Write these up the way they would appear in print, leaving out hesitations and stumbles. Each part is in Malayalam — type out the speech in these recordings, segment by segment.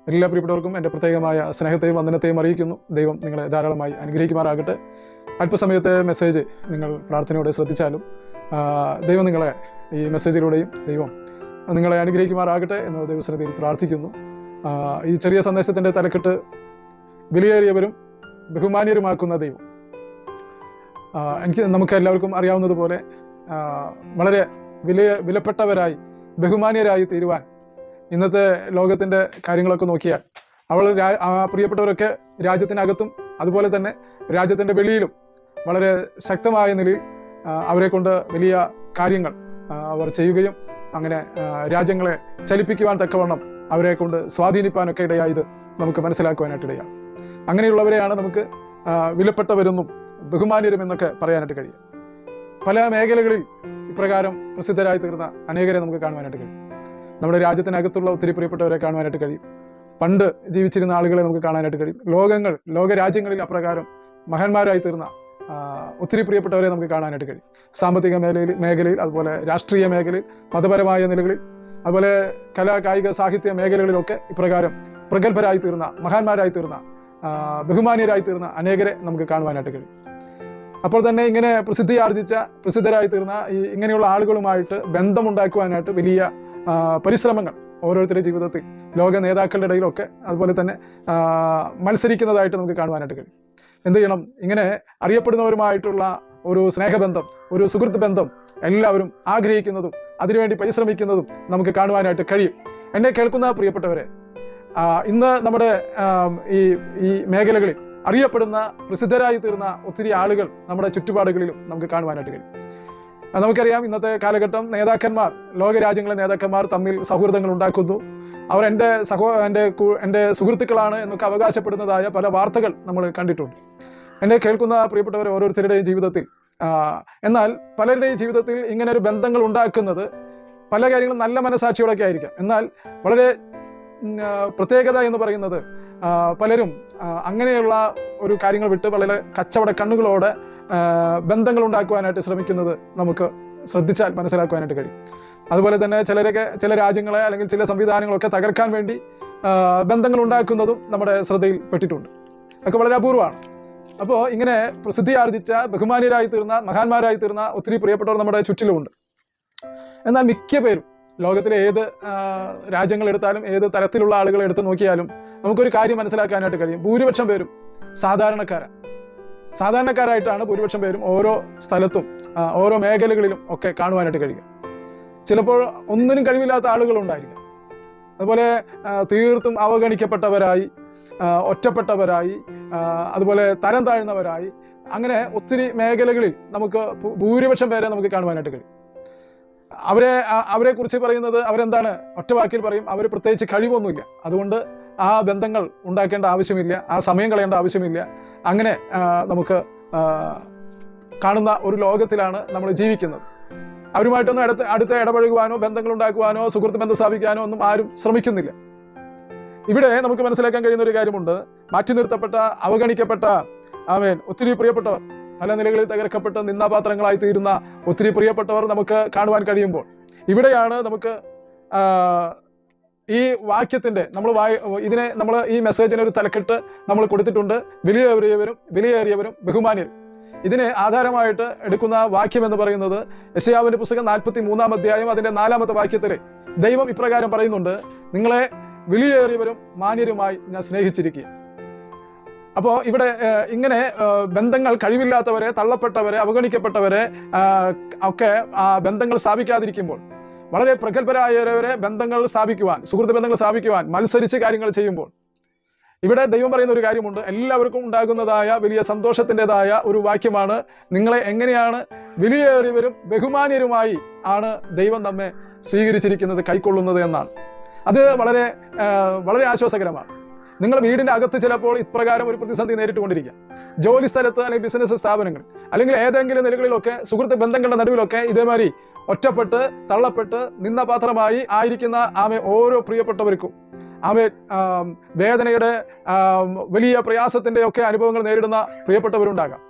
എല്ലാ പ്രിയപ്പെട്ടവർക്കും എൻ്റെ പ്രത്യേകമായ സ്നേഹത്തെയും വന്ദനത്തെയും അറിയിക്കുന്നു. ദൈവം നിങ്ങളെ ധാരാളമായി അനുഗ്രഹിക്കുമാറാകട്ടെ. അല്പസമയത്തെ മെസ്സേജ് നിങ്ങൾ പ്രാർത്ഥനയോടെ ശ്രദ്ധിച്ചാലും ദൈവം നിങ്ങളെ ഈ മെസ്സേജിലൂടെയും ദൈവം നിങ്ങളെ അനുഗ്രഹിക്കുമാറാകട്ടെ എന്ന് ദൈവസന്നിധിയിൽ പ്രാർത്ഥിക്കുന്നു. ഈ ചെറിയ സന്ദേശത്തിൻ്റെ തലക്കെട്ട് വിലയേറിയവരും ബഹുമാന്യരുമാക്കുന്ന ദൈവം. നമുക്ക് എല്ലാവർക്കും അറിയാവുന്നതുപോലെ വളരെ വിലപ്പെട്ടവരായി ബഹുമാന്യരായി തീരുവാൻ ഇന്നത്തെ ലോകത്തിൻ്റെ കാര്യങ്ങളൊക്കെ നോക്കിയാൽ പ്രിയപ്പെട്ടവരൊക്കെ രാജ്യത്തിനകത്തും അതുപോലെ തന്നെ രാജ്യത്തിൻ്റെ വെളിയിലും വളരെ ശക്തമായ നിലയിൽ അവരെ കൊണ്ട് വലിയ കാര്യങ്ങൾ അവർ ചെയ്യുകയും അങ്ങനെ രാജ്യങ്ങളെ ചലിപ്പിക്കുവാൻ തക്കവണ്ണം അവരെ കൊണ്ട് സ്വാധീനിപ്പാനൊക്കെ ഇടയായത് നമുക്ക് മനസ്സിലാക്കുവാനായിട്ടിടയാണ്. അങ്ങനെയുള്ളവരെയാണ് നമുക്ക് വിലപ്പെട്ടവരെന്നും ബഹുമാന്യരും എന്നൊക്കെ പറയാനായിട്ട് കഴിയും. പല മേഖലകളിൽ ഇപ്രകാരം പ്രസിദ്ധരായി തീർന്ന അനേകരെ നമുക്ക് കാണുവാനായിട്ട് കഴിയും. നമ്മുടെ രാജ്യത്തിനകത്തുള്ള ഒത്തിരി പ്രിയപ്പെട്ടവരെ കാണുവാനായിട്ട് കഴിയും. പണ്ട് ജീവിച്ചിരുന്ന ആളുകളെ നമുക്ക് കാണാനായിട്ട് കഴിയും. ലോകരാജ്യങ്ങളിൽ അപ്രകാരം മഹാന്മാരായി തീർന്ന ഒത്തിരി പ്രിയപ്പെട്ടവരെ നമുക്ക് കാണാനായിട്ട് കഴിയും. സാമ്പത്തിക മേഖലയിൽ അതുപോലെ രാഷ്ട്രീയ മേഖലയിൽ, മതപരമായ നിലകളിൽ, അതുപോലെ കലാ കായിക സാഹിത്യ മേഖലകളിലൊക്കെ ഇപ്രകാരം പ്രഗത്ഭരായി തീർന്ന മഹാന്മാരായി തീർന്ന ബഹുമാന്യരായി തീർന്ന അനേകരെ നമുക്ക് കാണുവാനായിട്ട് കഴിയും. അപ്പോൾ തന്നെ ഇങ്ങനെ പ്രസിദ്ധരായി തീർന്ന ഇങ്ങനെയുള്ള ആളുകളുമായിട്ട് ബന്ധമുണ്ടാക്കുവാനായിട്ട് വലിയ പരിശ്രമങ്ങൾ ഓരോരുത്തരുടെ ജീവിതത്തിൽ ലോക നേതാക്കളുടെ ഇടയിലൊക്കെ അതുപോലെ തന്നെ മത്സരിക്കുന്നതായിട്ട് നമുക്ക് കാണുവാനായിട്ട് കഴിയും. എന്ത് ചെയ്യണം? ഇങ്ങനെ അറിയപ്പെടുന്നവരുമായിട്ടുള്ള ഒരു സ്നേഹബന്ധം, ഒരു സുഹൃത്ത് ബന്ധം എല്ലാവരും ആഗ്രഹിക്കുന്നതും അതിനുവേണ്ടി പരിശ്രമിക്കുന്നതും നമുക്ക് കാണുവാനായിട്ട് കഴിയും. എന്നെ കേൾക്കുന്ന പ്രിയപ്പെട്ടവരെ, ഇന്ന് നമ്മുടെ ഈ മേഖലകളിൽ അറിയപ്പെടുന്ന പ്രസിദ്ധരായി തീർന്ന ഒത്തിരി ആളുകൾ നമ്മുടെ ചുറ്റുപാടുകളിലും നമുക്ക് കാണുവാനായിട്ട് കഴിയും. നമുക്കറിയാം, ഇന്നത്തെ കാലഘട്ടം നേതാക്കന്മാർ, ലോകരാജ്യങ്ങളിലെ നേതാക്കന്മാർ തമ്മിൽ സൗഹൃദങ്ങൾ ഉണ്ടാക്കുന്നു. അവർ എൻ്റെ സുഹൃത്തുക്കളാണ് എന്നൊക്കെ അവകാശപ്പെടുന്നതായ പല വാർത്തകൾ നമ്മൾ കണ്ടിട്ടുണ്ട്. എന്നെ കേൾക്കുന്ന പ്രിയപ്പെട്ടവർ ഓരോരുത്തരുടെയും ജീവിതത്തിൽ എന്നാൽ പലരുടെയും ജീവിതത്തിൽ ഇങ്ങനെ ഒരു ബന്ധങ്ങൾ ഉണ്ടാക്കുന്നത് പല കാര്യങ്ങളും നല്ല മനസാക്ഷിയോടൊക്കെ ആയിരിക്കാം. എന്നാൽ വളരെ പ്രത്യേകത എന്ന് പറയുന്നത് പലരും അങ്ങനെയുള്ള ഒരു കാര്യങ്ങൾ വിട്ട് വളരെ കച്ചവട കണ്ണുകളോടെ ബന്ധങ്ങൾ ഉണ്ടാക്കുവാനായിട്ട് ശ്രമിക്കുന്നത് നമുക്ക് ശ്രദ്ധിച്ചാൽ മനസ്സിലാക്കുവാനായിട്ട് കഴിയും. അതുപോലെ തന്നെ ചില രാജ്യങ്ങളെ അല്ലെങ്കിൽ ചില സംവിധാനങ്ങളൊക്കെ തകർക്കാൻ വേണ്ടി ബന്ധങ്ങൾ ഉണ്ടാക്കുന്നതും നമ്മുടെ ശ്രദ്ധയിൽ പെട്ടിട്ടുണ്ട്. അതൊക്കെ വളരെ അപൂർവമാണ്. അപ്പോൾ ഇങ്ങനെ പ്രസിദ്ധി ആർജിച്ച ബഹുമാന്യരായി തീർന്ന മഹാന്മാരായി തീർന്ന ഒത്തിരി പ്രിയപ്പെട്ടവർ നമ്മുടെ ചുറ്റിലുമുണ്ട്. എന്നാൽ മിക്ക പേരും ലോകത്തിലെ ഏത് രാജ്യങ്ങൾ എടുത്താലും ഏത് തരത്തിലുള്ള ആളുകളെ എടുത്ത് നോക്കിയാലും നമുക്കൊരു കാര്യം മനസ്സിലാക്കാനായിട്ട് കഴിയും. ഭൂരിപക്ഷം പേരും സാധാരണക്കാരായിട്ടാണ് ഭൂരിപക്ഷം പേരും ഓരോ സ്ഥലത്തും ഓരോ മേഖലകളിലും ഒക്കെ കാണുവാനായിട്ട് കഴിയുക. ചിലപ്പോൾ ഒന്നിനും കഴിവില്ലാത്ത ആളുകളുണ്ടായിരിക്കും. അതുപോലെ തീർത്തും അവഗണിക്കപ്പെട്ടവരായി, ഒറ്റപ്പെട്ടവരെ അതുപോലെ തരം താഴ്ന്നവരായി, അങ്ങനെ ഒത്തിരി മേഖലകളിൽ നമുക്ക് ഭൂരിപക്ഷം പേരെ നമുക്ക് കാണുവാനായിട്ട് കഴിയും. അവരെ കുറിച്ച് പറയുന്നത് അവരെന്താണ്? ഒറ്റ വാക്കിൽ പറയും, അവർ പ്രത്യേകിച്ച് കഴിവൊന്നുമില്ല, അതുകൊണ്ട് ആ ബന്ധങ്ങൾ ഉണ്ടാക്കേണ്ട ആവശ്യമില്ല, ആ സമയം കളയേണ്ട ആവശ്യമില്ല. അങ്ങനെ നമുക്ക് കാണുന്ന ഒരു ലോകത്തിലാണ് നമ്മൾ ജീവിക്കുന്നത്. അവരുമായിട്ടൊന്നും അടുത്ത് ഇടപഴകുവാനോ ബന്ധങ്ങൾ ഉണ്ടാക്കുവാനോ സുഹൃത്ത് ബന്ധം സ്ഥാപിക്കാനോ ഒന്നും ആരും ശ്രമിക്കുന്നില്ല. ഇവിടെ നമുക്ക് മനസ്സിലാക്കാൻ കഴിയുന്ന ഒരു കാര്യമുണ്ട്. മാറ്റി നിർത്തപ്പെട്ട, അവഗണിക്കപ്പെട്ട ഒത്തിരി പ്രിയപ്പെട്ടവർ, പല നിലകളിൽ തകർക്കപ്പെട്ട് നിന്ദാപാത്രങ്ങളായി തീരുന്ന ഒത്തിരി പ്രിയപ്പെട്ടവർ നമുക്ക് കാണുവാൻ കഴിയുമ്പോൾ ഇവിടെയാണ് നമുക്ക് ഈ വാക്യത്തിൻ്റെ നമ്മൾ ഈ മെസ്സേജിന് ഒരു തലക്കെട്ട് നമ്മൾ കൊടുത്തിട്ടുണ്ട്: വിലയേറിയവരും ബഹുമാന്യരും. ഇതിനെ ആധാരമായിട്ട് എടുക്കുന്ന വാക്യം എന്ന് പറയുന്നത് യെശയ്യാവിന്റെ പുസ്തകം 43-ാം അധ്യായം അതിൻ്റെ 4-ാമത്തെ വാക്യത്തിൽ ദൈവം ഇപ്രകാരം പറയുന്നുണ്ട്: നിങ്ങളെ വിലയേറിയവരും മാന്യരുമായി ഞാൻ സ്നേഹിച്ചിരിക്കുക. അപ്പോൾ ഇവിടെ ഇങ്ങനെ ബന്ധങ്ങൾ കഴിവില്ലാത്തവരെ, തള്ളപ്പെട്ടവരെ, അവഗണിക്കപ്പെട്ടവരെ ഒക്കെ ബന്ധങ്ങൾ സ്ഥാപിക്കാതിരിക്കുമ്പോൾ, വളരെ പ്രഗത്ഭരായവരെ ബന്ധങ്ങൾ സ്ഥാപിക്കുവാൻ, സുഹൃത്ത് ബന്ധങ്ങൾ സ്ഥാപിക്കുവാൻ മത്സരിച്ച് കാര്യങ്ങൾ ചെയ്യുമ്പോൾ ഇവിടെ ദൈവം പറയുന്ന ഒരു കാര്യമുണ്ട്. എല്ലാവർക്കും ഉണ്ടാകുന്നതായ വലിയ സന്തോഷത്തിൻ്റെതായ ഒരു വാക്യമാണ്: നിങ്ങളെ എങ്ങനെയാണ് വിലയേറിയവരും ബഹുമാന്യരുമായി ആണ് ദൈവം നമ്മെ സ്വീകരിച്ചിരിക്കുന്നത്, കൈക്കൊള്ളുന്നത് എന്നാണ്. അത് വളരെ വളരെ ആശ്വാസകരമാണ്. നിങ്ങൾ വീടിൻ്റെ അകത്ത് ചിലപ്പോൾ ഇപ്രകാരം ഒരു പ്രതിസന്ധി നേരിട്ടുകൊണ്ടിരിക്കുക. ജോലി സ്ഥലത്ത് അല്ലെങ്കിൽ ബിസിനസ് സ്ഥാപനങ്ങൾ അല്ലെങ്കിൽ ഏതെങ്കിലും നിലകളിലൊക്കെ സുഹൃത്ത് ബന്ധങ്ങളുടെ നടുവിലൊക്കെ ഇതേമാതിരി ഒറ്റപ്പെട്ട്, തള്ളപ്പെട്ട്, നിന്ദപാത്രമായി ആയിരിക്കുന്ന ഓരോ പ്രിയപ്പെട്ടവർക്കും വേദനയുടെ വലിയ പ്രയാസത്തിൻ്റെ ഒക്കെ അനുഭവങ്ങൾ നേരിടുന്ന പ്രിയപ്പെട്ടവരുണ്ടാകാം.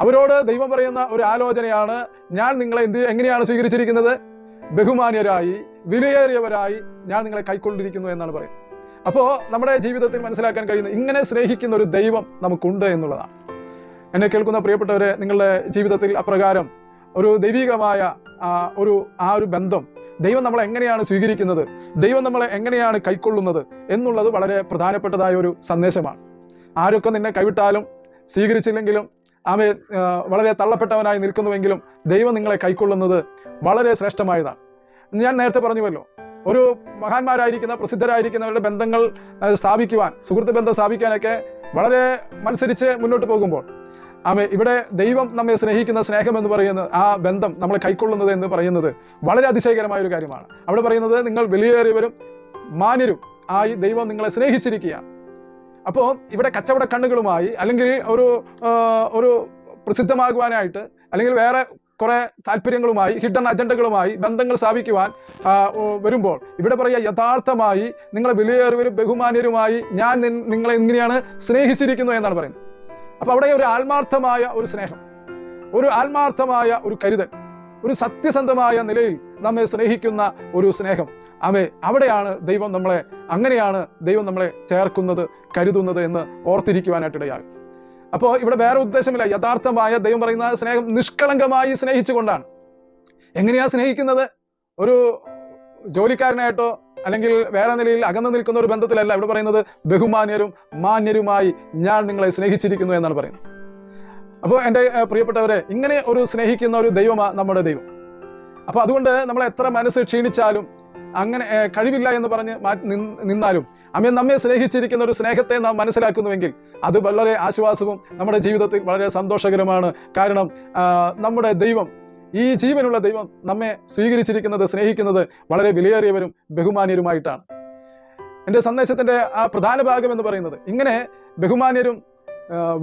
അവരോട് ദൈവം പറയുന്ന ഒരു ആലോചനയാണ്: ഞാൻ നിങ്ങളെ എങ്ങനെയാണ് സ്വീകരിച്ചിരിക്കുന്നത്? ബഹുമാന്യരായി, വിലയേറിയവരായി ഞാൻ നിങ്ങളെ കൈക്കൊണ്ടിരിക്കുന്നു എന്നാണ് പറയുന്നത്. അപ്പോൾ നമ്മുടെ ജീവിതത്തിൽ മനസ്സിലാക്കാൻ കഴിയുന്ന ഇങ്ങനെ സ്നേഹിക്കുന്ന ഒരു ദൈവം നമുക്കുണ്ട് എന്നുള്ളതാണ്. എന്നെ കേൾക്കുന്ന പ്രിയപ്പെട്ടവരെ, നിങ്ങളുടെ ജീവിതത്തിൽ അപ്രകാരം ഒരു ദൈവികമായ ഒരു ബന്ധം ദൈവം നമ്മളെ എങ്ങനെയാണ് സ്വീകരിക്കുന്നത്, ദൈവം നമ്മളെ എങ്ങനെയാണ് കൈക്കൊള്ളുന്നത് എന്നുള്ളത് വളരെ പ്രധാനപ്പെട്ടതായ ഒരു സന്ദേശമാണ്. ആരൊക്കെ നിന്നെ കൈവിട്ടാലും സ്വീകരിച്ചില്ലെങ്കിലും വളരെ തള്ളപ്പെട്ടവനായി നിൽക്കുന്നുവെങ്കിലും ദൈവം നിങ്ങളെ കൈക്കൊള്ളുന്നത് വളരെ ശ്രേഷ്ഠമായതാണ്. ഞാൻ നേരത്തെ പറഞ്ഞുവല്ലോ, ഒരു മഹാന്മാരായിരിക്കുന്ന പ്രസിദ്ധരായിരിക്കുന്നവരുടെ ബന്ധങ്ങൾ സ്ഥാപിക്കുവാൻ, സുഹൃത്ത് ബന്ധം സ്ഥാപിക്കാനൊക്കെ വളരെ മത്സരിച്ച് മുന്നോട്ട് പോകുമ്പോൾ ഇവിടെ ദൈവം നമ്മെ സ്നേഹിക്കുന്ന സ്നേഹം എന്ന് പറയുന്നത്, ആ ബന്ധം നമ്മളെ കൈക്കൊള്ളുന്നത് എന്ന് പറയുന്നത് വളരെ അതിശയകരമായ ഒരു കാര്യമാണ്. അവിടെ പറയുന്നത് നിങ്ങൾ വിലയേറിയവരും മാന്യരും ആയി ദൈവം നിങ്ങളെ സ്നേഹിച്ചിരിക്കുകയാണ്. അപ്പോൾ ഇവിടെ കച്ചവട കണ്ണുകളുമായി അല്ലെങ്കിൽ ഒരു പ്രസിദ്ധമാകുവാനായിട്ട് അല്ലെങ്കിൽ വേറെ കുറെ താല്പര്യങ്ങളുമായി ഹിഡൻ അജണ്ടകളുമായി ബന്ധങ്ങൾ സ്ഥാപിക്കുവാൻ വരുമ്പോൾ ഇവിടെ പറയുക, യഥാർത്ഥമായി നിങ്ങളെ വിലയേറിയവരും ബഹുമാന്യരുമായി ഞാൻ നിങ്ങളെ എങ്ങനെയാണ് സ്നേഹിച്ചിരിക്കുന്നു എന്നാണ് പറയുന്നത്. അപ്പോൾ അവിടെ ഒരു ആത്മാർത്ഥമായ ഒരു സ്നേഹം, ഒരു ആത്മാർത്ഥമായ ഒരു കരുതൽ, ഒരു സത്യസന്ധമായ നിലയിൽ നമ്മെ സ്നേഹിക്കുന്ന ഒരു സ്നേഹം, അവിടെയാണ് ദൈവം നമ്മളെ, അങ്ങനെയാണ് ദൈവം നമ്മളെ ചേർക്കുന്നത്, കരുതുന്നത് എന്ന് ഓർത്തിരിക്കുവാനായിട്ടിടയാകും. അപ്പോൾ ഇവിടെ വേറെ ഉദ്ദേശമില്ല. യഥാർത്ഥമായ ദൈവം പറയുന്ന സ്നേഹം നിഷ്കളങ്കമായി സ്നേഹിച്ചുകൊണ്ടാണ്. എങ്ങനെയാ സ്നേഹിക്കുന്നത്? ഒരു ജോലിക്കാരനായിട്ടോ അല്ലെങ്കിൽ വേറെ നിലയിൽ അകന്നു നിൽക്കുന്ന ഒരു ബന്ധത്തിലല്ല. ഇവിടെ പറയുന്നത് ബഹുമാന്യരും മാന്യരുമായി ഞാൻ നിങ്ങളെ സ്നേഹിച്ചിരിക്കുന്നു എന്നാണ് പറയുന്നത്. അപ്പോൾ എൻ്റെ പ്രിയപ്പെട്ടവരെ, ഇങ്ങനെ ഒരു സ്നേഹിക്കുന്ന ഒരു ദൈവമാണ് നമ്മുടെ ദൈവം. അപ്പോൾ അതുകൊണ്ട് നമ്മൾ എത്ര മനസ്സ് ക്ഷീണിച്ചാലും, അങ്ങനെ കഴിവില്ല എന്ന് പറഞ്ഞ് നിന്നാലും നമ്മെ സ്നേഹിച്ചിരിക്കുന്ന ഒരു സ്നേഹത്തെ നാം മനസ്സിലാക്കുന്നുവെങ്കിൽ അത് വളരെ ആശ്വാസവും നമ്മുടെ ജീവിതത്തിൽ വളരെ സന്തോഷകരമാണ്. കാരണം നമ്മുടെ ദൈവം, ഈ ജീവനുള്ള ദൈവം നമ്മെ സ്വീകരിച്ചിരിക്കുന്നത്, സ്നേഹിക്കുന്നത് വളരെ വിലയേറിയവരും ബഹുമാന്യരുമായിട്ടാണ്. എൻ്റെ സന്ദേശത്തിൻ്റെ ആ പ്രധാന ഭാഗം എന്ന് പറയുന്നത് ഇങ്ങനെ ബഹുമാന്യരും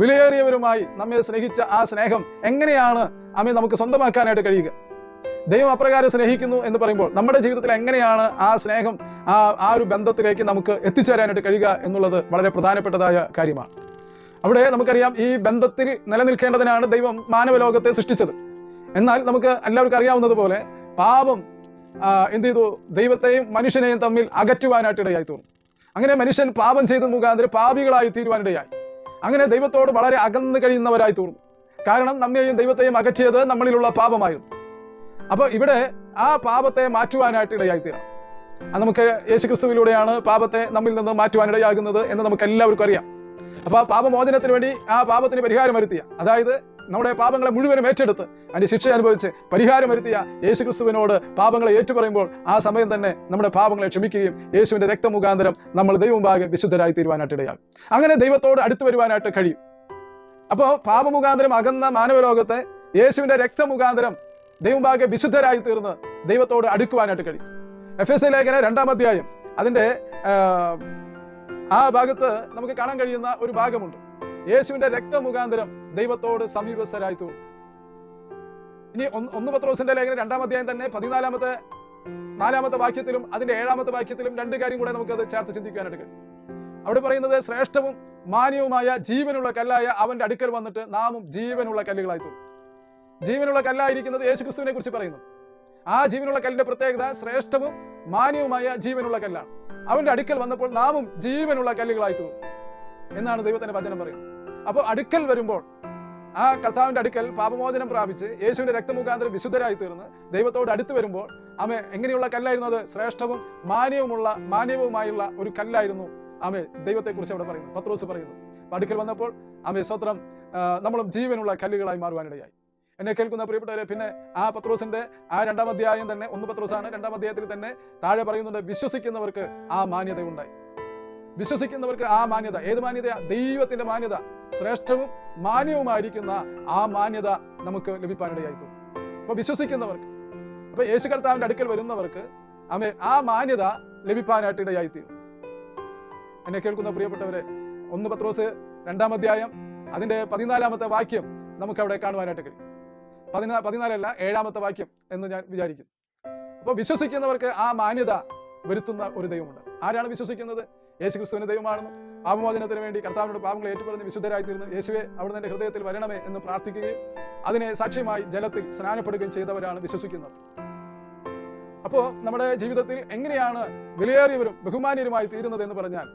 വിലയേറിയവരുമായി നമ്മെ സ്നേഹിച്ച ആ സ്നേഹം എങ്ങനെയാണ് നമുക്ക് സ്വന്തമാക്കാനായിട്ട് കഴിയുക? ദൈവം അപ്രകാരം സ്നേഹിക്കുന്നു എന്ന് പറയുമ്പോൾ നമ്മുടെ ജീവിതത്തിൽ എങ്ങനെയാണ് ആ സ്നേഹം, ആ ഒരു ബന്ധത്തിലേക്ക് നമുക്ക് എത്തിച്ചേരാനായിട്ട് കഴിയുക എന്നുള്ളത് വളരെ പ്രധാനപ്പെട്ടതായ കാര്യമാണ്. അവിടെ നമുക്കറിയാം, ഈ ബന്ധത്തിൽ നിലനിൽക്കേണ്ടതിനാണ് ദൈവം മാനവലോകത്തെ സൃഷ്ടിച്ചത്. എന്നാൽ നമുക്ക് എല്ലാവർക്കും അറിയാവുന്നതുപോലെ പാപം എന്ത് ചെയ്തു? ദൈവത്തെയും മനുഷ്യനെയും തമ്മിൽ അകറ്റുവാനായിട്ട് ഇടയായി തീർന്നു. അങ്ങനെ മനുഷ്യൻ പാപം ചെയ്ത മുഖാന്തരം പാപികളായി തീരുവാനിടയായി. അങ്ങനെ ദൈവത്തോട് വളരെ അകന്നു കഴിയുന്നവരായി തീർന്നു. കാരണം നമ്മെയും ദൈവത്തെയും അകറ്റിയത് നമ്മളിലുള്ള പാപമായിരുന്നു. അപ്പോൾ ഇവിടെ ആ പാപത്തെ മാറ്റുവാനായിട്ട് ഇടയായിത്തീരാം. നമുക്ക് യേശുക്രിസ്തുവിലൂടെയാണ് പാപത്തെ നമ്മിൽ നിന്ന് മാറ്റുവാനിടയാകുന്നത് എന്ന് നമുക്ക് എല്ലാവർക്കും അറിയാം. അപ്പോൾ ആ പാപമോചനത്തിന് വേണ്ടി ആ പാപത്തിന് പരിഹാരം വരുത്തിയ, അതായത് നമ്മുടെ പാപങ്ങളെ മുഴുവനും ഏറ്റെടുത്ത് അതിന്റെ ശിക്ഷ അനുഭവിച്ച് പരിഹാരം വരുത്തിയ യേശുക്രിസ്തുവിനോട് പാപങ്ങളെ ഏറ്റുപറയുമ്പോൾ ആ സമയം തന്നെ നമ്മുടെ പാപങ്ങളെ ക്ഷമിക്കുകയും യേശുവിന്റെ രക്തമുഖാന്തരം നമ്മൾ ദൈവമുമ്പാകെ വിശുദ്ധരായി തീരുവാനായിട്ട് ഇടയാകും. അങ്ങനെ ദൈവത്തോട് അടുത്തു വരുവാനായിട്ട് കഴിയും. അപ്പോൾ പാപമുഖാന്തരം അകന്ന മാനവലോകത്തെ യേശുവിന്റെ രക്തമുഖാന്തരം ദൈവമുമ്പാകെ വിശുദ്ധരായി തീർന്ന് ദൈവത്തോട് അടുക്കുവാനായിട്ട് കഴിയും. എഫെസ്യ ലേഖനം 2-ാം അധ്യായം അതിന്റെ ആ ഭാഗത്ത് നമുക്ക് കാണാൻ കഴിയുന്ന ഒരു ഭാഗമുണ്ട്. യേശുവിന്റെ രക്തമുഖാന്തരം ദൈവത്തോട് സമീപസ്ഥരായി തീർന്നു. ഇനി 1 പത്രോസിന്റെ ലേഖനം 2-ാം അധ്യായം തന്നെ 4-ാമത്തെ വാക്യത്തിലും അതിന്റെ 7-ാമത്തെ വാക്യത്തിലും 2 കാര്യം കൂടെ നമുക്കത് ചേർത്ത് ചിന്തിക്കാനായിട്ട് കഴിയും. അവിടെ പറയുന്നത്, ശ്രേഷ്ഠവും മാന്യവുമായ ജീവനുള്ള കല്ലായ അവന്റെ അടുക്കൽ വന്നിട്ട് നാമും ജീവനുള്ള കല്ലുകളായി തീർന്നു. ജീവനുള്ള കല്ലായിരിക്കുന്നത് യേശുക്രിസ്തുവിനെ കുറിച്ച് പറയുന്നത്. ആ ജീവനുള്ള കല്ലിന്റെ പ്രത്യേകത ശ്രേഷ്ഠവും മാന്യവുമായ ജീവനുള്ള കല്ലാണ്. അവന്റെ അടുക്കൽ വന്നപ്പോൾ നാമും ജീവനുള്ള കല്ലുകളായി തീർന്നു എന്നാണ് ദൈവത്തിന്റെ വചനം പറയുന്നത്. അപ്പോൾ അടുക്കൽ വരുമ്പോൾ, ആ കർത്താവിന്റെ അടുക്കൽ പാപമോചനം പ്രാപിച്ച് യേശുവിന്റെ രക്തമുഖാന്തരം വിശുദ്ധരായി തീർന്ന് ദൈവത്തോട് അടുത്ത് വരുമ്പോൾ എങ്ങനെയുള്ള കല്ലായിരുന്നു? അത് ശ്രേഷ്ഠവും മാന്യവുമായുള്ള ഒരു കല്ലായിരുന്നു ദൈവത്തെക്കുറിച്ച് അവിടെ പറയുന്നു, പത്രോസ് പറയുന്നു. അടുക്കൽ വന്നപ്പോൾ സ്വത്രം നമ്മളും ജീവനുള്ള കല്ലുകളായി മാറുവാനിടയായി. എന്നെ കേൾക്കുന്ന പ്രിയപ്പെട്ടവരെ, പിന്നെ ആ പത്രോസിന്റെ ആ 2-ാം അധ്യായം തന്നെ, 1 പത്രോസാണ്, 2-ാം അധ്യായത്തിൽ തന്നെ താഴെ പറയുന്നുണ്ട്, വിശ്വസിക്കുന്നവർക്ക് ആ മാന്യത ഉണ്ടായി. വിശ്വസിക്കുന്നവർക്ക് ആ മാന്യത, ഏത് മാന്യത? ദൈവത്തിന്റെ മാന്യത, ശ്രേഷ്ഠവും മാന്യവുമായിരിക്കുന്ന ആ മാന്യത നമുക്ക് ലഭിക്കാനിടയായി തീർന്നു. അപ്പൊ വിശ്വസിക്കുന്നവർക്ക്, അപ്പൊ യേശു കർത്താവിന്റെ അടുക്കൽ വരുന്നവർക്ക് ആ മാന്യത ലഭിക്കാനായിട്ട് ഇടയായി തീർന്നു. എന്നെ കേൾക്കുന്ന പ്രിയപ്പെട്ടവരെ, 1 പത്രോസ് 2-ാം അധ്യായം അതിന്റെ 14-ാമത്തെ വാക്യം നമുക്ക് അവിടെ കാണുവാനായിട്ട് കഴിയും. 14 7-ാമത്തെ വാക്യം എന്ന് ഞാൻ വിചാരിക്കുന്നു. അപ്പോൾ വിശ്വസിക്കുന്നവർക്ക് ആ മാന്യത വരുത്തുന്ന ഒരു ദൈവമുണ്ട്. ആരാണ് വിശ്വസിക്കുന്നത്? യേശുക്രിസ്തുവിന്റെ ദൈവമാണെന്നും പാപമോചനത്തിന് വേണ്ടി കർത്താവിനോട് പാപങ്ങളെ ഏറ്റുപറഞ്ഞ് വിശുദ്ധരായി തീർന്ന് യേശുവെ അവിടുന്ന് എന്റെ ഹൃദയത്തിൽ വരണമേ എന്ന് പ്രാർത്ഥിക്കുകയും അതിനെ സാക്ഷ്യമായി ജലത്തിൽ സ്നാനപ്പെടുകയും ചെയ്തവരാണ് വിശ്വസിക്കുന്നത്. അപ്പോൾ നമ്മുടെ ജീവിതത്തിൽ എങ്ങനെയാണ് വിലയേറിയവരും ബഹുമാന്യരുമായി തീരുന്നത് എന്ന് പറഞ്ഞാൽ,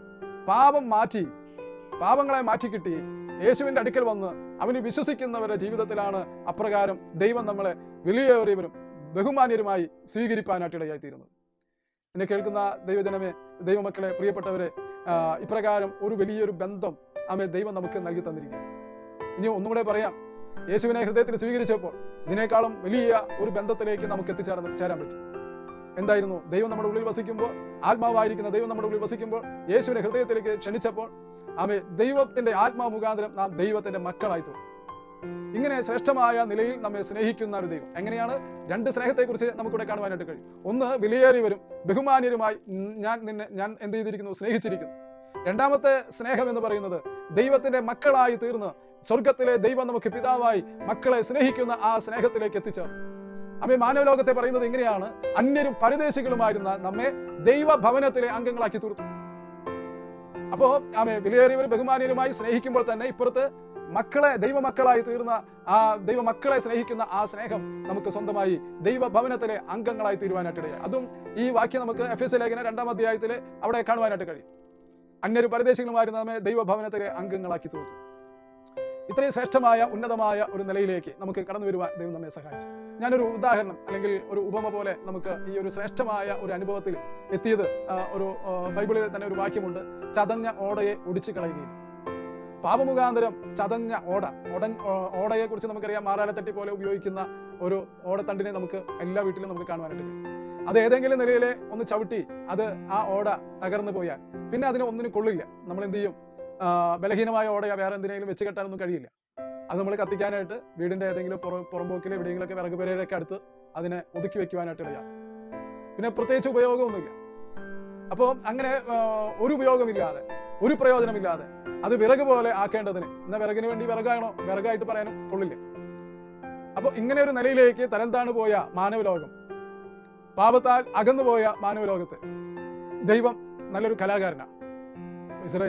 പാപങ്ങളെ മാറ്റിക്കിട്ടി യേശുവിന്റെ അടുക്കൽ വന്ന് അവന് വിശ്വസിക്കുന്നവരുടെ ജീവിതത്തിലാണ് അപ്രകാരം ദൈവം നമ്മളെ വിലയേറിയവരും ബഹുമാന്യരുമായി സ്വീകരിപ്പാനായിട്ട് ഇടയായി തീരുന്നത്. എന്നെ കേൾക്കുന്ന ദൈവജനമേ, ദൈവമക്കളെ, പ്രിയപ്പെട്ടവരെ, ഇപ്രകാരം ഒരു വലിയൊരു ബന്ധം ദൈവം നമുക്ക് നൽകി തന്നിരിക്കുക. ഇനി ഒന്നുകൂടെ പറയാം, യേശുവിനെ ഹൃദയത്തിൽ സ്വീകരിച്ചപ്പോൾ ഇതിനേക്കാളും വലിയ ഒരു ബന്ധത്തിലേക്ക് നമുക്ക് ചേരാൻ പറ്റും. എന്തായിരുന്നു? ദൈവം നമ്മുടെ ഉള്ളിൽ വസിക്കുമ്പോൾ, ആത്മാവായിരിക്കുന്ന ദൈവം നമ്മുടെ ഉള്ളിൽ വസിക്കുമ്പോൾ, യേശുവിനെ ഹൃദയത്തിലേക്ക് ക്ഷണിച്ചപ്പോൾ ദൈവത്തിന്റെ ആത്മാവ് മുഖാന്തരം നാം ദൈവത്തിന്റെ മക്കളായി തീർന്നു. ഇങ്ങനെ ശ്രേഷ്ഠമായ നിലയിൽ നമ്മെ സ്നേഹിക്കുന്ന ഒരു ദൈവം. എങ്ങനെയാണ്? രണ്ട് സ്നേഹത്തെക്കുറിച്ച് നമുക്കിവിടെ കാണുവാനായിട്ട് കഴിയും. ഒന്ന്, വിലയേറിയവരും ബഹുമാന്യരുമായി ഞാൻ എന്ത് ചെയ്തിരിക്കുന്നു? സ്നേഹിച്ചിരിക്കുന്നു. രണ്ടാമത്തെ സ്നേഹം എന്ന് പറയുന്നത് ദൈവത്തിന്റെ മക്കളായി തീർന്ന് സ്വർഗത്തിലെ ദൈവം നമുക്ക് പിതാവായി മക്കളെ സ്നേഹിക്കുന്ന ആ സ്നേഹത്തിലേക്ക് എത്തിച്ചേർന്നു. മാനവലോകത്തെ പറയുന്നത് എങ്ങനെയാണ്? അന്യരും പരദേശികളുമായിരുന്ന നമ്മെ ദൈവഭവനത്തിലെ അംഗങ്ങളാക്കി തീർത്തു. അപ്പോ വിലയേറിയവരും ബഹുമാന്യരുമായി സ്നേഹിക്കുമ്പോൾ തന്നെ ഇപ്പുറത്ത് ദൈവമക്കളായി തീർന്ന ആ ദൈവമക്കളെ സ്നേഹിക്കുന്ന ആ സ്നേഹം നമുക്ക് സ്വന്തമായി ദൈവഭവനത്തിലെ അംഗങ്ങളായി തീരുവാനായിട്ടിടയായി. അതും ഈ വാക്യം നമുക്ക് എഫെസ്യ ലേഖനം 2-ാം അധ്യായത്തിൽ അവിടെ കാണുവാനായിട്ട് കഴിയും. അന്യരും പരദേശികളുമായിരുന്ന നമ്മെ ദൈവഭവനത്തിലെ അംഗങ്ങളാക്കി തീർത്തു. ഇത്രയും ശ്രേഷ്ഠമായ ഉന്നതമായ ഒരു നിലയിലേക്ക് നമുക്ക് കടന്നു വരുവാൻ ദൈവം നമ്മെ സഹായിച്ചു. ഞാനൊരു ഉദാഹരണം അല്ലെങ്കിൽ ഒരു ഉപമ പോലെ നമുക്ക് ഈ ഒരു ശ്രേഷ്ഠമായ ഒരു അനുഭവത്തിൽ എത്തിയത്, ഒരു ബൈബിളിൽ തന്നെ ഒരു വാക്യമുണ്ട്, ചതഞ്ഞ ഓടയെ ഒടിച്ചു കളയുകയില്ല. പാപമുഖാന്തരം ചതഞ്ഞ ഓടയെ കുറിച്ച് നമുക്കറിയാം. മാറാലത്തട്ടി പോലെ ഉപയോഗിക്കുന്ന ഒരു ഓടത്തണ്ടിനെ നമുക്ക് എല്ലാ വീട്ടിലും നമുക്ക് കാണുവാനായിട്ട് കഴിയും. അത് ഏതെങ്കിലും നിലയിൽ ഒന്ന് ചവിട്ടി ആ ഓട തകർന്നു പോയാൽ പിന്നെ ഒന്നിനും കൊള്ളില്ല. നമ്മൾ എന്ത് ചെയ്യും? ബലഹീനമായ ഓടയാ വേറെ എന്തിനെങ്കിലും വെച്ച് കെട്ടാനൊന്നും കഴിയില്ല. അത് നമ്മൾ കത്തിക്കാനായിട്ട് വീടിന്റെ ഏതെങ്കിലും പുറമ്പോക്കിൽ എവിടെയെങ്കിലൊക്കെ വിറക് പെരയൊക്കെ അടുത്ത് അതിനെ ഒതുക്കി വെക്കുവാനായിട്ട് ഇടയാം. പിന്നെ പ്രത്യേകിച്ച് ഉപയോഗമൊന്നുമില്ല. അപ്പോൾ അങ്ങനെ ഒരു ഉപയോഗമില്ലാതെ, ഒരു പ്രയോജനമില്ലാതെ അത് വിറക് പോലെ ആക്കേണ്ടതിന്, എന്നാൽ വിറകിന് വേണ്ടി വിറകാണോ? വിറകായിട്ട് പറയാനും കൊള്ളില്ല. അപ്പൊ ഇങ്ങനെ ഒരു നിലയിലേക്ക് തരംതാണു പോയ മാനവലോകം, പാപത്താൽ അകന്നുപോയ മാനവലോകത്ത് ദൈവം നല്ലൊരു കലാകാരനാണ്.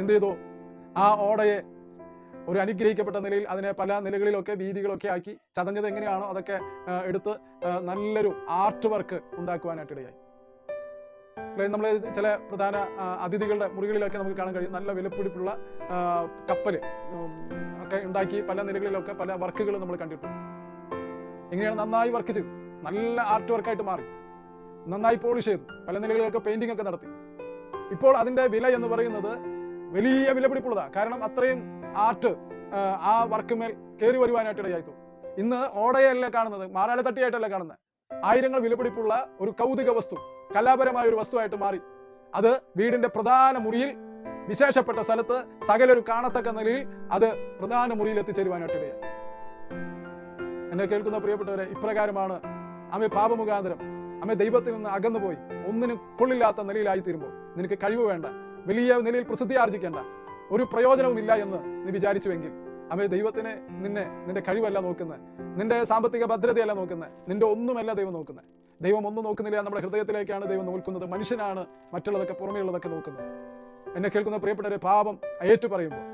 എന്ത് ചെയ്തു? ആ ഓടയെ ഒരു അനുഗ്രഹിക്കപ്പെട്ട നിലയിൽ അതിനെ പല നിലകളിലൊക്കെ വീതികളൊക്കെ ആക്കി ചതഞ്ഞത് എങ്ങനെയാണോ അതൊക്കെ എടുത്ത് നല്ലൊരു ആർട്ട് വർക്ക് ഉണ്ടാക്കുവാനായിട്ടിടയായി. നമ്മൾ ചില പ്രധാന അതിഥികളുടെ മുറികളിലൊക്കെ നമുക്ക് കാണാൻ കഴിയും. നല്ല വിലപിടിപ്പുള്ള കപ്പൽ ഒക്കെ ഉണ്ടാക്കി പല നിലകളിലൊക്കെ പല വർക്കുകൾ നമ്മൾ കണ്ടിട്ടുണ്ട്. എങ്ങനെയാണ്? നന്നായി വർക്ക് ചെയ്തു, നല്ല ആർട്ട് വർക്കായിട്ട് മാറി, നന്നായി പോളിഷ് ചെയ്തു, പല നിലകളിലൊക്കെ പെയിന്റിംഗ് ഒക്കെ നടത്തി. ഇപ്പോൾ അതിന്റെ വില എന്ന് പറയുന്നത് വലിയ വിലപിടിപ്പുള്ളതാണ്. കാരണം അത്രയും ആർട്ട് ആ വർക്കുമേൽ കയറി വരുവാനായിട്ട് ഇടയായി. ഇന്ന് ഓടയല്ല കാണുന്നത്, മാറാലത്തട്ടിയായിട്ടല്ല കാണുന്നത്, ആയിരങ്ങൾ വിലപിടിപ്പുള്ള ഒരു കൗതുക വസ്തു, കലാപരമായ ഒരു വസ്തുവായിട്ട് മാറി. അത് വീടിന്റെ പ്രധാന മുറിയിൽ, വിശേഷപ്പെട്ട സ്ഥലത്ത്, സകലൊരു കാണത്തക്ക നിലയിൽ അത് പ്രധാന മുറിയിൽ എത്തിച്ചേരുവാനായിട്ട് ഇടയായി. എന്നെ കേൾക്കുന്ന പ്രിയപ്പെട്ടവരെ, ഇപ്രകാരമാണ് പാപമുഖാന്തരം ദൈവത്തിൽ നിന്ന് അകന്നുപോയി ഒന്നിനും കൊള്ളില്ലാത്ത നിലയിലായി തീരുമ്പോൾ നിനക്ക് കഴിവ് വേണ്ട, വലിയ നിലയിൽ പ്രസിദ്ധി ആർജിക്കേണ്ട, ഒരു പ്രയോജനവുമില്ല എന്ന് നീ വിചാരിച്ചുവെങ്കിൽ ദൈവത്തിനെ നിന്റെ കഴിവല്ല നോക്കുന്നത്, നിന്റെ സാമ്പത്തിക ഭദ്രതയല്ല നോക്കുന്നത്, നിന്റെ ഒന്നുമല്ല ദൈവം നോക്കുന്നത്. ദൈവം ഒന്നും നോക്കുന്നില്ല, നമ്മുടെ ഹൃദയത്തിലേക്കാണ് ദൈവം നോക്കുന്നത്. മനുഷ്യനാണ് മറ്റുള്ളതൊക്കെ പുറമേയുള്ളതൊക്കെ നോക്കുന്നത്. എന്നെ കേൾക്കുന്ന പ്രിയപ്പെട്ടവരെ, പാപം ഏറ്റു പറയുമ്പോൾ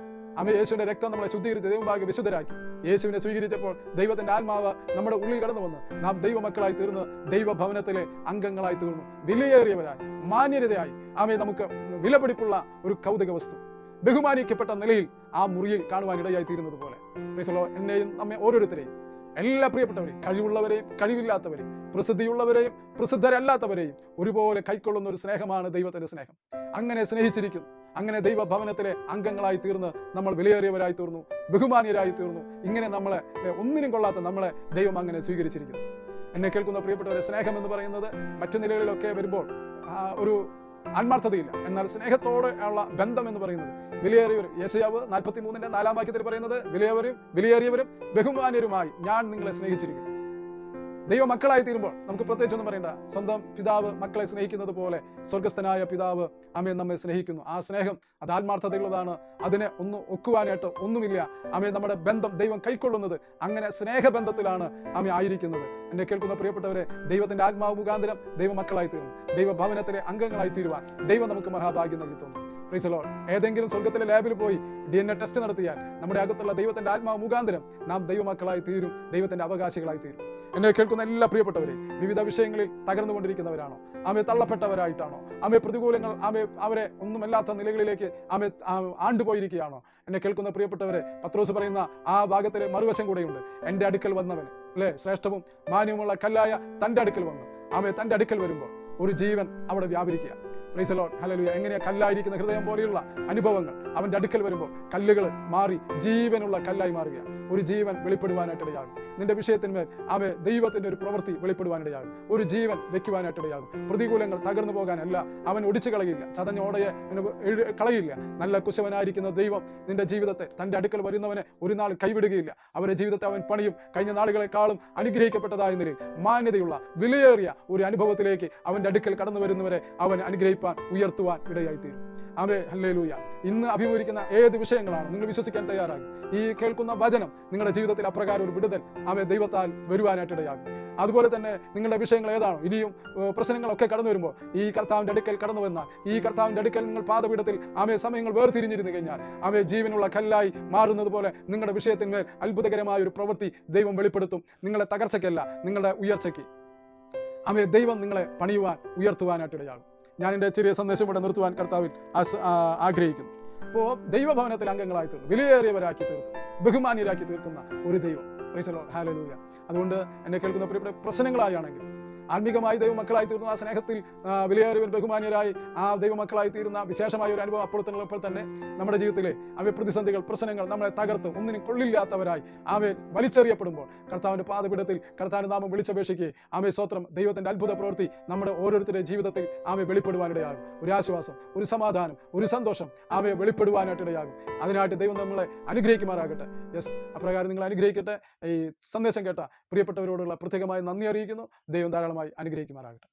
യേശുവിന്റെ രക്തം നമ്മളെ ശുദ്ധീകരിച്ച് ദൈവഭാഗ്യ വിശുദ്ധരാക്കി. യേശുവിനെ സ്വീകരിച്ചപ്പോൾ ദൈവത്തിന്റെ ആത്മാവ് നമ്മുടെ ഉള്ളിൽ കടന്നു വന്ന് നാം ദൈവമക്കളായി തീർന്ന് ദൈവഭവനത്തിലെ അംഗങ്ങളായി തീർന്നു. വിലയേറിയവരായി, മാന്യതയായി നമുക്ക് വിലപിടിപ്പുള്ള ഒരു കൗതുക വസ്തു ബഹുമാനിക്കപ്പെട്ട നിലയിൽ ആ മുറിയിൽ കാണുവാൻ ഇടയായി തീരുന്നത് പോലെ എന്നെയും നമ്മെ ഓരോരുത്തരെയും, എല്ലാ പ്രിയപ്പെട്ടവരെയും, കഴിവുള്ളവരെയും കഴിവില്ലാത്തവരെയും, പ്രസിദ്ധിയുള്ളവരെയും പ്രസിദ്ധരല്ലാത്തവരെയും ഒരുപോലെ കൈക്കൊള്ളുന്ന ഒരു സ്നേഹമാണ് ദൈവത്തിന്റെ സ്നേഹം. അങ്ങനെ സ്നേഹിച്ചിരിക്കുന്നു. അങ്ങനെ ദൈവഭവനത്തിലെ അംഗങ്ങളായി തീർന്ന് നമ്മൾ വിലയേറിയവരായി തീർന്നു, ബഹുമാന്യരായി തീർന്നു. ഇങ്ങനെ നമ്മളെ ഒന്നിനും കൊള്ളാത്ത നമ്മളെ ദൈവം അങ്ങനെ സ്വീകരിച്ചിരിക്കുന്നു. എന്നെ കേൾക്കുന്ന പ്രിയപ്പെട്ടവരെ, സ്നേഹം എന്ന് പറയുന്നത് മറ്റു നിലകളിലൊക്കെ വരുമ്പോൾ ഒരു ആത്മാർത്ഥതയില്ല. എന്നാൽ സ്നേഹത്തോടെ ഉള്ള ബന്ധം എന്ന് പറയുന്നത് വിലയേറിയവരും, യെശയ്യാവ് 43-ന്റെ 4-ാം വാക്യത്തിൽ പറയുന്നത്, വിലയേറിയവരും ബഹുമാന്യരുമായി ഞാൻ നിങ്ങളെ സ്നേഹിച്ചിരിക്കുന്നു. ദൈവമക്കളായി തീരുമ്പോൾ നമുക്ക് പ്രത്യേകിച്ചൊന്നും പറയണ്ട. സ്വന്തം പിതാവ് മക്കളെ സ്നേഹിക്കുന്നത് പോലെ സ്വർഗസ്ഥനായ പിതാവ് നമ്മെ സ്നേഹിക്കുന്നു. ആ സ്നേഹം അത് ആത്മാർത്ഥതയുള്ളതാണ്. അതിനെ ഒക്കുവാനായിട്ട് ഒന്നുമില്ല. നമ്മുടെ ബന്ധം ദൈവം കൈക്കൊള്ളുന്നത് അങ്ങനെ സ്നേഹബന്ധത്തിലാണ് ആയിരിക്കുന്നത്. എന്നെ കേൾക്കുന്ന പ്രിയപ്പെട്ടവരെ, ദൈവത്തിന്റെ ആത്മാവ് മുഖാന്തരം ദൈവമക്കളായി തീർന്നു ദൈവഭവനത്തിലെ അംഗങ്ങളായി തീരുവാൻ ദൈവം നമുക്ക് മഹാഭാഗ്യം നൽകി തന്നു. Price the Lord. ഏതെങ്കിലും സ്വർഗത്തിലെ ലാബിൽ പോയി DNA ടെസ്റ്റ് നടത്തിയാൽ നമ്മുടെ അകത്തുള്ള ദൈവത്തിന്റെ ആത്മാവ് മുഖാന്തരം നാം ദൈവമക്കളായി തീരും, ദൈവത്തിന്റെ അവകാശികളായി തീരും. എന്നെ കേൾക്കുന്ന എല്ലാ പ്രിയപ്പെട്ടവരെ, വിവിധ വിഷയങ്ങളിൽ തകർന്നുകൊണ്ടിരിക്കുന്നവരാണോ, ആമെ തള്ളപ്പെട്ടവരായിട്ടാണോ, ആമെ പ്രതികൂലങ്ങൾ അവരെ ഒന്നുമല്ലാത്ത നിലകളിലേക്ക് ആണ്ടുപോയിരിക്കുകയാണോ? എന്നെ കേൾക്കുന്ന പ്രിയപ്പെട്ടവരെ, പത്രോസ് പറയുന്ന ആ ഭാഗത്തിലെ മറുവശം കൂടെയുണ്ട്. എൻ്റെ അടുക്കൽ വന്നവന്, അല്ലെ, ശ്രേഷ്ഠവും മാന്യവുമുള്ള കല്ലായ തൻ്റെ അടുക്കൽ വന്നു. ആമെ തൻ്റെ അടുക്കൽ വരുമ്പോൾ ഒരു ജീവൻ അവിടെ വ്യാപരിക്കുക. Praise the lord, hallelujah. എങ്ങനെയാ കല്ലായിരിക്കുന്ന ഹൃദയം പോലെയുള്ള അനുഭവങ്ങൾ അവന്റെ അടുക്കൽ വരുമ്പോൾ കല്ലുകൾ മാറി ജീവനുള്ള കല്ലായി മാറുക. ഒരു ജീവൻ വെളിപ്പെടുവാനായിട്ടിടയാകും. നിന്റെ വിഷയത്തിന്മേൽ ദൈവത്തിന്റെ ഒരു പ്രവൃത്തി വെളിപ്പെടുവാനിടയാകും. ഒരു ജീവൻ വെക്കുവാനായിട്ടിടയാകും. പ്രതികൂലങ്ങൾ തകർന്നു പോകാനല്ല, അവൻ ഒടിച്ചു കളയില്ല, ചതഞ്ഞോടയെ കളയില്ല. നല്ല കുശവനായിരിക്കുന്ന ദൈവം നിന്റെ ജീവിതത്തെ, തന്റെ അടുക്കൽ വരുന്നവനെ ഒരു നാൾ കൈവിടുകയില്ല. അവരുടെ ജീവിതത്തെ അവൻ പണിയും. കഴിഞ്ഞ നാളുകളെക്കാളും അനുഗ്രഹിക്കപ്പെട്ടതായ നിലയിൽ മാന്യതയുള്ള വിലയേറിയ ഒരു അനുഭവത്തിലേക്ക് അവന്റെ അടുക്കൽ കടന്നു വരുന്നവരെ അവൻ അനുഗ്രഹിപ്പാൻ, ഉയർത്തുവാൻ ഇടയായിത്തീരും. ആമേ, ഹല്ലേലൂയ. ഇന്ന് അഭിമുഖീകരിക്കുന്ന ഏത് വിഷയങ്ങളാണ് നിങ്ങൾ വിശ്വസിക്കാൻ തയ്യാറാകും. ഈ കേൾക്കുന്ന വചനം നിങ്ങളുടെ ജീവിതത്തിൽ അപ്രകാരം ഒരു വിടുതൽ ദൈവത്താൽ വരുവാനായിട്ടിടയാകും. അതുപോലെ തന്നെ നിങ്ങളുടെ വിഷയങ്ങൾ ഏതാണോ, ഇനിയും പ്രശ്നങ്ങളൊക്കെ കടന്നു വരുമ്പോൾ ഈ കർത്താവിന്റെ അടുക്കൽ കടന്നു വന്നാൽ, ഈ കർത്താവിന്റെ അടുക്കൽ നിങ്ങൾ പാദപീഠത്തിൽ സമയങ്ങൾ വേർതിരിഞ്ഞിരുന്നു കഴിഞ്ഞാൽ ജീവനുള്ള കല്ലായി മാറുന്നത് പോലെ നിങ്ങളുടെ വിഷയത്തിന്മേൽ അത്ഭുതകരമായ ഒരു പ്രവൃത്തി ദൈവം വെളിപ്പെടുത്തും. നിങ്ങളെ തകർച്ചയ്ക്കല്ല, നിങ്ങളുടെ ഉയർച്ചയ്ക്ക് ദൈവം നിങ്ങളെ പണിയുവാൻ, ഉയർത്തുവാനായിട്ടിടയാകും. ഞാൻ എൻ്റെ ചെറിയ സന്ദേശം ഇവിടെ നിർത്തുവാൻ കർത്താവിൽ ആഗ്രഹിക്കുന്നു. അപ്പോൾ ദൈവഭവനത്തിൽ അംഗങ്ങളായി തീർന്നു, വിലയേറിയവരാക്കി തീർത്തു, ബഹുമാന്യരാക്കി തീർക്കുന്ന ഒരു ദൈവം. Price the lord, hallelujah. അതുകൊണ്ട് എന്നെ കേൾക്കുന്ന പ്രിയപ്പെട്ട പ്രശ്നങ്ങളായാണെങ്കിൽ ആത്മീകമായി ദൈവമക്കളായി തീർന്നു, ആ സ്നേഹത്തിൽ വിലയേറിയവർ ബഹുമാന്യരായി ആ ദൈവമക്കളായി തീരുന്ന വിശേഷമായ ഒരു അനുഭവം അപ്പോൾ തന്നെ നമ്മുടെ ജീവിതത്തിലെ പ്രതിസന്ധികൾ, പ്രശ്നങ്ങൾ നമ്മളെ തകർത്ത് ഒന്നിനും കൊള്ളില്ലാത്തവരായി വലിച്ചെറിയപ്പെടുമ്പോൾ കർത്താവിന്റെ പാദപീഠത്തിൽ കർത്താവിന്റെ നാമം വിളിച്ചപേക്ഷിക്കുകയും സ്തോത്രം, ദൈവത്തിന്റെ അത്ഭുത പ്രവൃത്തി നമ്മുടെ ഓരോരുത്തരുടെ ജീവിതത്തിൽ വെളിപ്പെടുവാനിടയാകും. ഒരു ആശ്വാസം, ഒരു സമാധാനം, ഒരു സന്തോഷം വെളിപ്പെടുവാനായിട്ടിടയാകും. അതിനായിട്ട് ദൈവം നമ്മളെ അനുഗ്രഹിക്കുമാറാകട്ടെ. യെസ്, അപ്രകാരം നിങ്ങൾ അനുഗ്രഹിക്കട്ടെ. ഈ സന്ദേശം കേട്ട പ്രിയപ്പെട്ടവരോടുള്ള പ്രത്യേകമായി നന്ദി അറിയിക്കുന്നു. ദൈവം ധാരാളമായി അനുഗ്രഹിക്കുമാറാകട്ടെ.